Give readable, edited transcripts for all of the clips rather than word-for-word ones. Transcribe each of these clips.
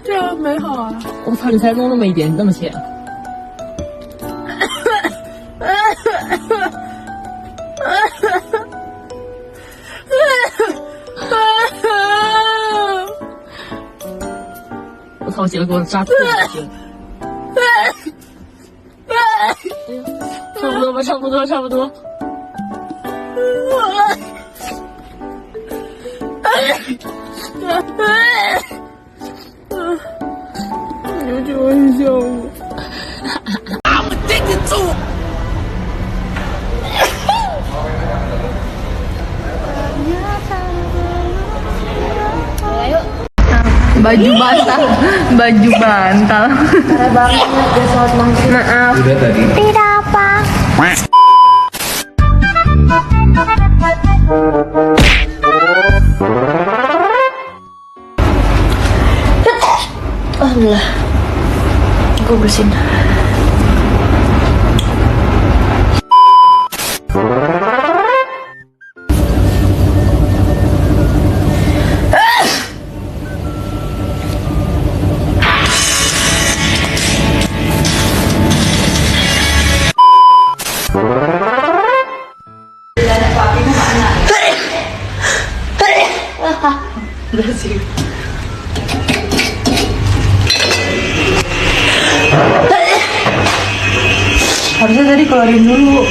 这样美好啊！我操，你才弄那么一点，那么浅。我操，姐给我扎吐了！差不多吧，差不多，差不多。有点很笑我。Baju bantal, baju bantal. Parah banget ya sholat maghrib. Maaf. Udah tadi. Tidak apa. Alhamdulillah. Gue bersihin. Harusnya tadi keluarin dulu.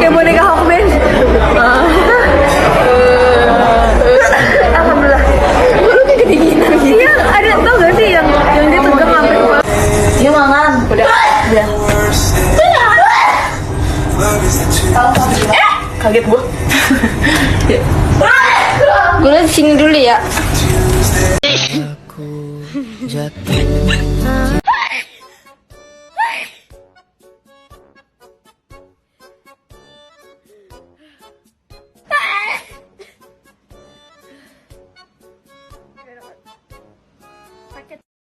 Kayak boneka Hawkman. Alhamdulillah. Lu kayak kedinginan gitu. Iya, ada tau gak sih yang dia tegang sampai kepala. Dia mangan. Udah. Kaget gua. Gue liat sini dulu ya.